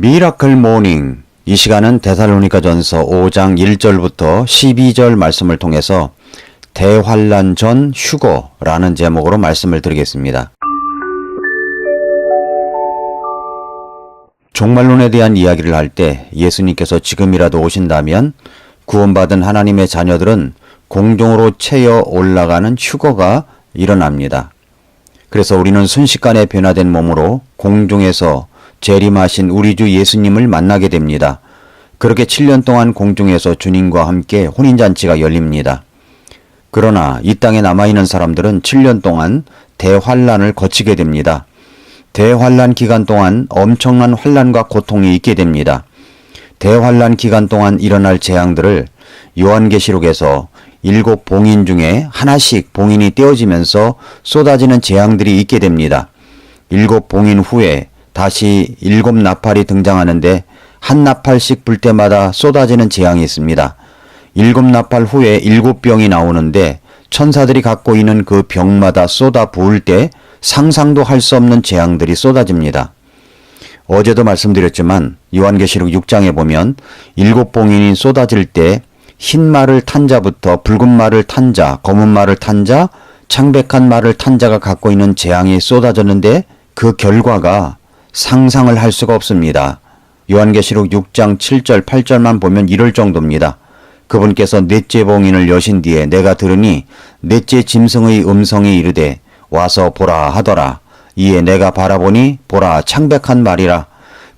미라클 모닝. 이 시간은 데살로니가전서 5장 1절부터 12절 말씀을 통해서 대환란 전 휴거라는 제목으로 말씀을 드리겠습니다. 종말론에 대한 이야기를 할 때 예수님께서 지금이라도 오신다면 구원받은 하나님의 자녀들은 공중으로 채여 올라가는 휴거가 일어납니다. 그래서 우리는 순식간에 변화된 몸으로 공중에서 재림하신 우리 주 예수님을 만나게 됩니다. 그렇게 7년 동안 공중에서 주님과 함께 혼인잔치가 열립니다. 그러나 이 땅에 남아있는 사람들은 7년 동안 대환란을 거치게 됩니다. 대환란 기간 동안 엄청난 환란과 고통이 있게 됩니다. 대환란 기간 동안 일어날 재앙들을 요한계시록에서 7 봉인 중에 하나씩 봉인이 떼어지면서 쏟아지는 재앙들이 있게 됩니다. 7 봉인 후에 다시 7 나팔이 등장하는데 한 나팔씩 불 때마다 쏟아지는 재앙이 있습니다. 7 나팔 후에 7병이 나오는데 천사들이 갖고 있는 그 병마다 쏟아 부을 때 상상도 할 수 없는 재앙들이 쏟아집니다. 어제도 말씀드렸지만 요한계시록 6장에 보면 7 봉인이 쏟아질 때 흰 말을 탄 자부터 붉은 말을 탄 자, 검은 말을 탄 자, 창백한 말을 탄 자가 갖고 있는 재앙이 쏟아졌는데 그 결과가 상상을 할 수가 없습니다. 요한계시록 6장 7절 8절만 보면 이럴 정도입니다. 그분께서 넷째 봉인을 여신 뒤에 내가 들으니 넷째 짐승의 음성이 이르되 와서 보라 하더라. 이에 내가 바라보니 보라 창백한 말이라.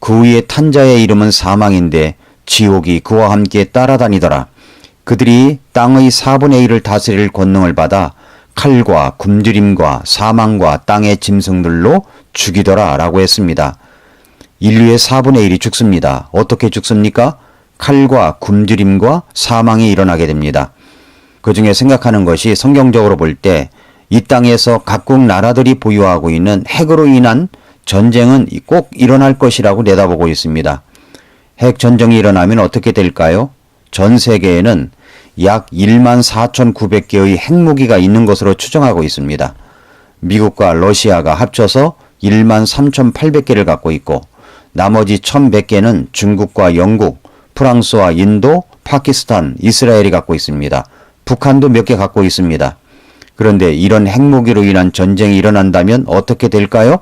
그 위에 탄 자의 이름은 사망인데 지옥이 그와 함께 따라다니더라. 그들이 땅의 4분의 1을 다스릴 권능을 받아 칼과 굶주림과 사망과 땅의 짐승들로 죽이더라 라고 했습니다. 인류의 4분의 1이 죽습니다. 어떻게 죽습니까? 칼과 굶주림과 사망이 일어나게 됩니다. 그 중에 생각하는 것이 성경적으로 볼 때 이 땅에서 각국 나라들이 보유하고 있는 핵으로 인한 전쟁은 꼭 일어날 것이라고 내다보고 있습니다. 핵 전쟁이 일어나면 어떻게 될까요? 전 세계에는 약 14,900개의 핵무기가 있는 것으로 추정하고 있습니다. 미국과 러시아가 합쳐서 13,800개를 갖고 있고 나머지 1,100개는 중국과 영국, 프랑스와 인도, 파키스탄, 이스라엘이 갖고 있습니다. 북한도 몇 개 갖고 있습니다. 그런데 이런 핵무기로 인한 전쟁이 일어난다면 어떻게 될까요?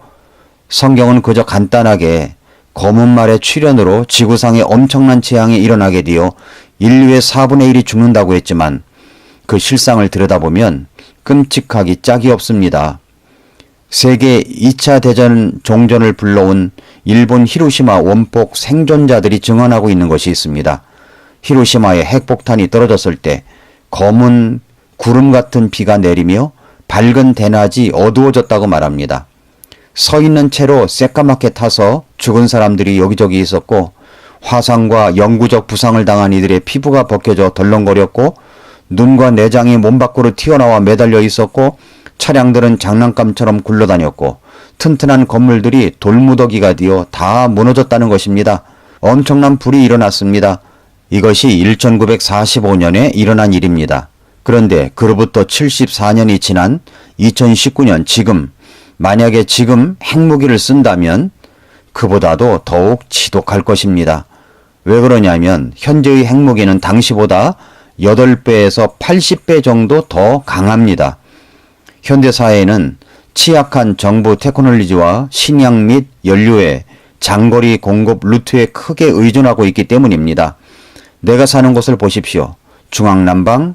성경은 그저 간단하게 검은 말의 출현으로 지구상에 엄청난 재앙이 일어나게 되어 인류의 4분의 1이 죽는다고 했지만 그 실상을 들여다보면 끔찍하기 짝이 없습니다. 세계 2차 대전 종전을 불러온 일본 히로시마 원폭 생존자들이 증언하고 있는 것이 있습니다. 히로시마에 핵폭탄이 떨어졌을 때 검은 구름 같은 비가 내리며 밝은 대낮이 어두워졌다고 말합니다. 서 있는 채로 새까맣게 타서 죽은 사람들이 여기저기 있었고 화상과 영구적 부상을 당한 이들의 피부가 벗겨져 덜렁거렸고 눈과 내장이 몸 밖으로 튀어나와 매달려 있었고 차량들은 장난감처럼 굴러다녔고 튼튼한 건물들이 돌무더기가 되어 다 무너졌다는 것입니다. 엄청난 불이 일어났습니다. 이것이 1945년에 일어난 일입니다. 그런데 그로부터 74년이 지난 2019년 지금 만약에 지금 핵무기를 쓴다면 그보다도 더욱 지독할 것입니다. 왜 그러냐면 현재의 핵무기는 당시보다 8배에서 80배 정도 더 강합니다. 현대사회에는 취약한 정부 테크놀로지와 식량 및 연료의 장거리 공급 루트에 크게 의존하고 있기 때문입니다. 내가 사는 곳을 보십시오. 중앙난방,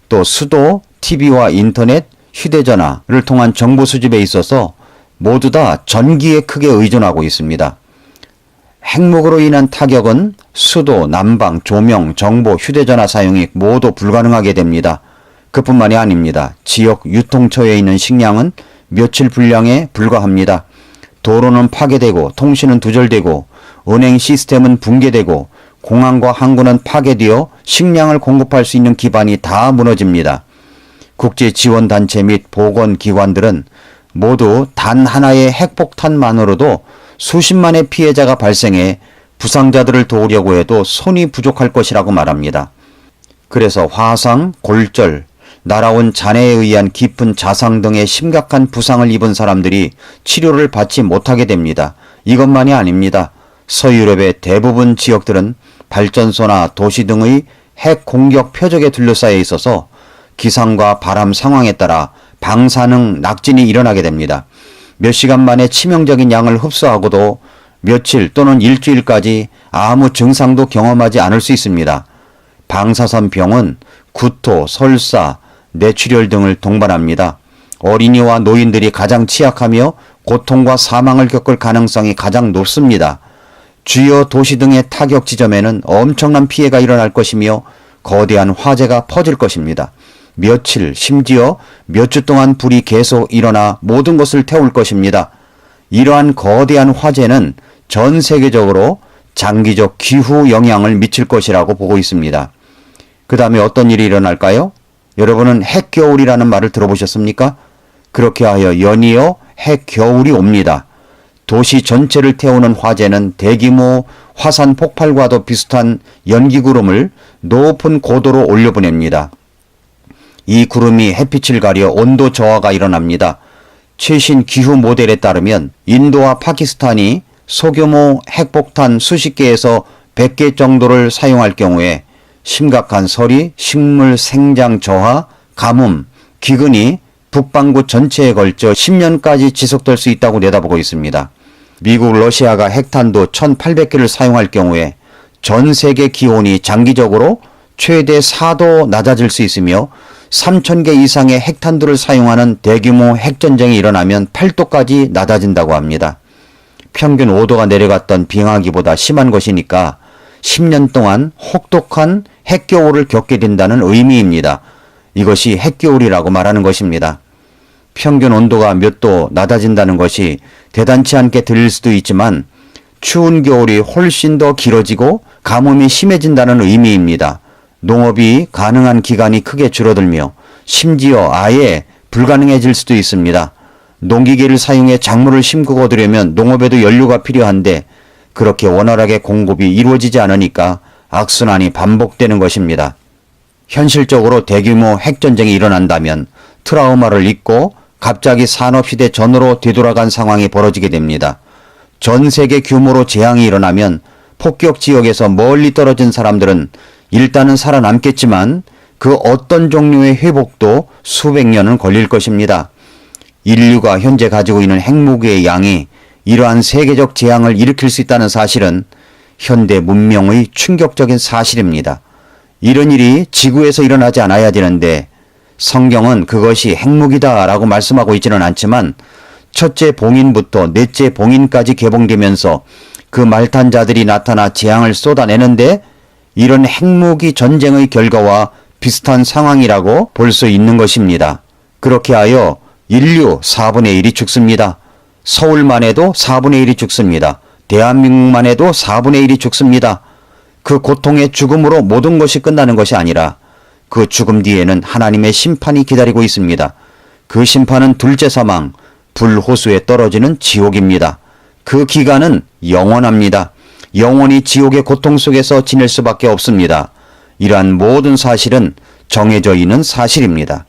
또 수도, TV와 인터넷, 휴대전화를 통한 정보 수집에 있어서 모두 다 전기에 크게 의존하고 있습니다. 핵무기로 인한 타격은 수도, 난방, 조명, 정보, 휴대전화 사용이 모두 불가능하게 됩니다. 그뿐만이 아닙니다. 지역 유통처에 있는 식량은 며칠 분량에 불과합니다. 도로는 파괴되고 통신은 두절되고 은행 시스템은 붕괴되고 공항과 항구는 파괴되어 식량을 공급할 수 있는 기반이 다 무너집니다. 국제지원단체 및 보건기관들은 모두 단 하나의 핵폭탄만으로도 수십만의 피해자가 발생해 부상자들을 도우려고 해도 손이 부족할 것이라고 말합니다. 그래서 화상, 골절, 날아온 잔해에 의한 깊은 자상 등의 심각한 부상을 입은 사람들이 치료를 받지 못하게 됩니다. 이것만이 아닙니다. 서유럽의 대부분 지역들은 발전소나 도시 등의 핵 공격 표적에 둘러싸여 있어서 기상과 바람 상황에 따라 방사능 낙진이 일어나게 됩니다. 몇 시간 만에 치명적인 양을 흡수하고도 며칠 또는 일주일까지 아무 증상도 경험하지 않을 수 있습니다. 방사선병은 구토, 설사, 뇌출혈 등을 동반합니다. 어린이와 노인들이 가장 취약하며 고통과 사망을 겪을 가능성이 가장 높습니다. 주요 도시 등의 타격 지점에는 엄청난 피해가 일어날 것이며 거대한 화재가 퍼질 것입니다. 며칠, 심지어 몇 주 동안 불이 계속 일어나 모든 것을 태울 것입니다. 이러한 거대한 화재는 전 세계적으로 장기적 기후 영향을 미칠 것이라고 보고 있습니다. 그 다음에 어떤 일이 일어날까요? 여러분은 핵겨울이라는 말을 들어보셨습니까? 그렇게 하여 연이어 핵겨울이 옵니다. 도시 전체를 태우는 화재는 대규모 화산 폭발과도 비슷한 연기구름을 높은 고도로 올려보냅니다. 이 구름이 햇빛을 가려 온도 저하가 일어납니다. 최신 기후 모델에 따르면 인도와 파키스탄이 소규모 핵폭탄 수십 개에서 100개 정도를 사용할 경우에 심각한 서리, 식물 생장 저하, 가뭄, 기근이 북반구 전체에 걸쳐 10년까지 지속될 수 있다고 내다보고 있습니다. 미국, 러시아가 핵탄두 1800개를 사용할 경우에 전 세계 기온이 장기적으로 최대 4도 낮아질 수 있으며 3000개 이상의 핵탄두를 사용하는 대규모 핵전쟁이 일어나면 8도까지 낮아진다고 합니다. 평균 5도가 내려갔던 빙하기보다 심한 것이니까 10년 동안 혹독한 핵겨울을 겪게 된다는 의미입니다. 이것이 핵겨울이라고 말하는 것입니다. 평균 온도가 몇 도 낮아진다는 것이 대단치 않게 들릴 수도 있지만 추운 겨울이 훨씬 더 길어지고 가뭄이 심해진다는 의미입니다. 농업이 가능한 기간이 크게 줄어들며 심지어 아예 불가능해질 수도 있습니다. 농기계를 사용해 작물을 심고 거두려면 농업에도 연료가 필요한데 그렇게 원활하게 공급이 이루어지지 않으니까 악순환이 반복되는 것입니다. 현실적으로 대규모 핵전쟁이 일어난다면 트라우마를 잊고 갑자기 산업시대 전으로 되돌아간 상황이 벌어지게 됩니다. 전 세계 규모로 재앙이 일어나면 폭격 지역에서 멀리 떨어진 사람들은 일단은 살아남겠지만 그 어떤 종류의 회복도 수백 년은 걸릴 것입니다. 인류가 현재 가지고 있는 핵무기의 양이 이러한 세계적 재앙을 일으킬 수 있다는 사실은 현대 문명의 충격적인 사실입니다. 이런 일이 지구에서 일어나지 않아야 되는데 성경은 그것이 핵무기다 라고 말씀하고 있지는 않지만 첫째 봉인부터 넷째 봉인까지 개봉되면서 그 말탄자들이 나타나 재앙을 쏟아내는데 이런 핵무기 전쟁의 결과와 비슷한 상황이라고 볼 수 있는 것입니다. 그렇게 하여 인류 4분의 1이 죽습니다. 서울만 해도 4분의 1이 죽습니다. 대한민국만 해도 4분의 1이 죽습니다. 그 고통의 죽음으로 모든 것이 끝나는 것이 아니라 그 죽음 뒤에는 하나님의 심판이 기다리고 있습니다. 그 심판은 둘째 사망, 불호수에 떨어지는 지옥입니다. 그 기간은 영원합니다. 영원히 지옥의 고통 속에서 지낼 수밖에 없습니다. 이러한 모든 사실은 정해져 있는 사실입니다.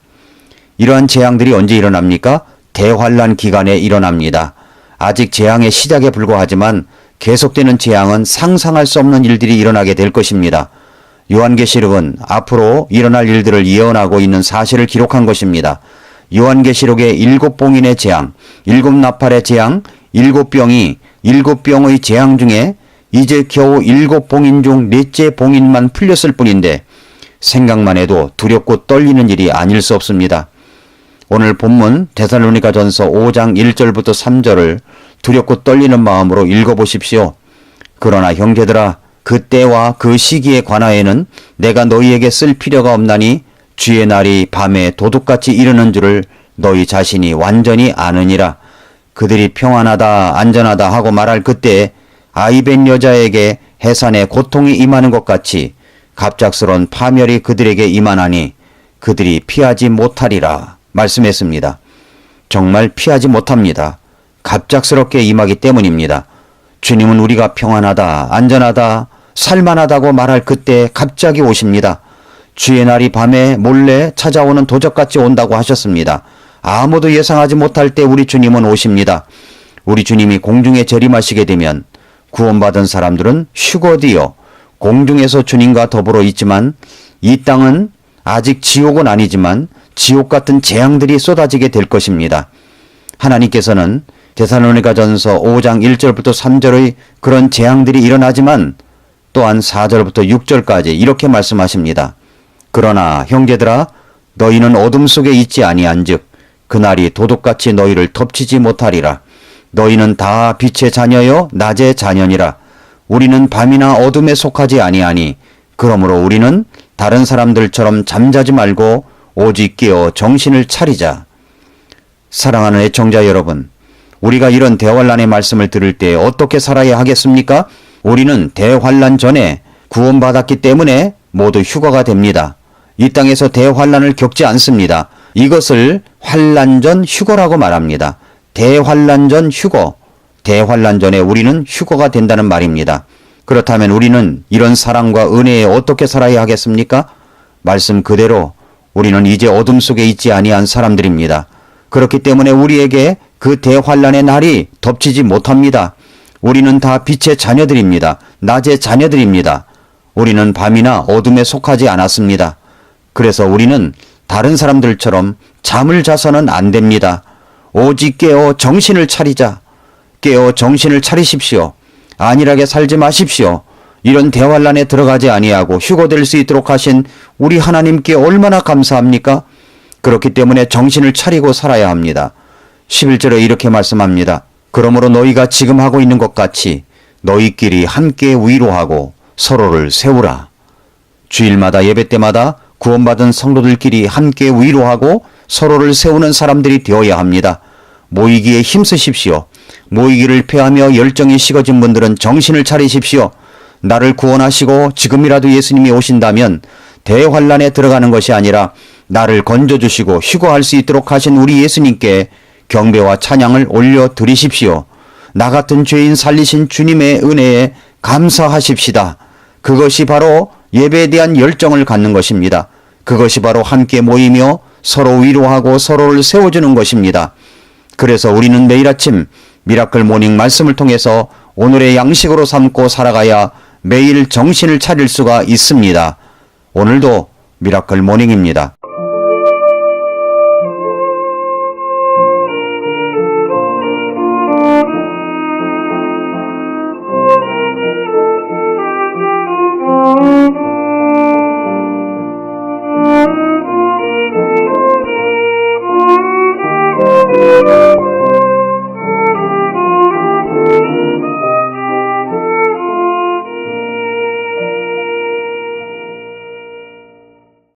이러한 재앙들이 언제 일어납니까? 대환란 기간에 일어납니다. 아직 재앙의 시작에 불과하지만 계속되는 재앙은 상상할 수 없는 일들이 일어나게 될 것입니다. 요한계시록은 앞으로 일어날 일들을 예언하고 있는 사실을 기록한 것입니다. 요한계시록의 7봉인의 재앙, 7나팔의 재앙, 7병이 7병의 재앙 중에 이제 겨우 7봉인 중 넷째 봉인만 풀렸을 뿐인데 생각만 해도 두렵고 떨리는 일이 아닐 수 없습니다. 오늘 본문 데살로니가전서 5장 1절부터 3절을 두렵고 떨리는 마음으로 읽어보십시오. 그러나 형제들아 그 때와 그 시기에 관하여는 내가 너희에게 쓸 필요가 없나니 주의 날이 밤에 도둑같이 이르는 줄을 너희 자신이 완전히 아느니라. 그들이 평안하다 안전하다 하고 말할 그때에 아이벤 여자에게 해산에 고통이 임하는 것 같이 갑작스러운 파멸이 그들에게 임하나니 그들이 피하지 못하리라 말씀했습니다. 정말 피하지 못합니다. 갑작스럽게 임하기 때문입니다. 주님은 우리가 평안하다 안전하다 살만하다고 말할 그때 갑자기 오십니다. 주의 날이 밤에 몰래 찾아오는 도적같이 온다고 하셨습니다. 아무도 예상하지 못할 때 우리 주님은 오십니다. 우리 주님이 공중에 재림하시게 되면 구원받은 사람들은 휴거되어 공중에서 주님과 더불어 있지만 이 땅은 아직 지옥은 아니지만 지옥 같은 재앙들이 쏟아지게 될 것입니다. 하나님께서는 데살로니가전서 5장 1절부터 3절의 그런 재앙들이 일어나지만 또한 4절부터 6절까지 이렇게 말씀하십니다. 그러나 형제들아 너희는 어둠 속에 있지 아니한즉 그날이 도둑같이 너희를 덮치지 못하리라. 너희는 다 빛의 자녀여 낮의 자녀니라. 우리는 밤이나 어둠에 속하지 아니하니 그러므로 우리는 다른 사람들처럼 잠자지 말고 오직 깨어 정신을 차리자. 사랑하는 애청자 여러분, 우리가 이런 대환란의 말씀을 들을 때 어떻게 살아야 하겠습니까? 우리는 대환란 전에 구원받았기 때문에 모두 휴거가 됩니다. 이 땅에서 대환란을 겪지 않습니다. 이것을 환란 전 휴거라고 말합니다. 대환란 전 휴거, 대환란 전에 우리는 휴거가 된다는 말입니다. 그렇다면 우리는 이런 사랑과 은혜에 어떻게 살아야 하겠습니까? 말씀 그대로 우리는 이제 어둠 속에 있지 아니한 사람들입니다. 그렇기 때문에 우리에게 그 대환란의 날이 덮치지 못합니다. 우리는 다 빛의 자녀들입니다. 낮의 자녀들입니다. 우리는 밤이나 어둠에 속하지 않았습니다. 그래서 우리는 다른 사람들처럼 잠을 자서는 안 됩니다. 오직 깨어 정신을 차리자. 깨어 정신을 차리십시오. 안일하게 살지 마십시오. 이런 대환란에 들어가지 아니하고 휴거될 수 있도록 하신 우리 하나님께 얼마나 감사합니까? 그렇기 때문에 정신을 차리고 살아야 합니다. 11절에 이렇게 말씀합니다. 그러므로 너희가 지금 하고 있는 것 같이 너희끼리 함께 위로하고 서로를 세우라. 주일마다 예배 때마다 구원받은 성도들끼리 함께 위로하고 서로를 세우는 사람들이 되어야 합니다. 모이기에 힘쓰십시오. 모이기를 패하며 열정이 식어진 분들은 정신을 차리십시오. 나를 구원하시고 지금이라도 예수님이 오신다면 대환란에 들어가는 것이 아니라 나를 건져주시고 휴거할 수 있도록 하신 우리 예수님께 경배와 찬양을 올려드리십시오. 나 같은 죄인 살리신 주님의 은혜에 감사하십시다. 그것이 바로 예배에 대한 열정을 갖는 것입니다. 그것이 바로 함께 모이며 서로 위로하고 서로를 세워주는 것입니다. 그래서 우리는 매일 아침 미라클 모닝 말씀을 통해서 오늘의 양식으로 삼고 살아가야 매일 정신을 차릴 수가 있습니다. 오늘도 미라클 모닝입니다.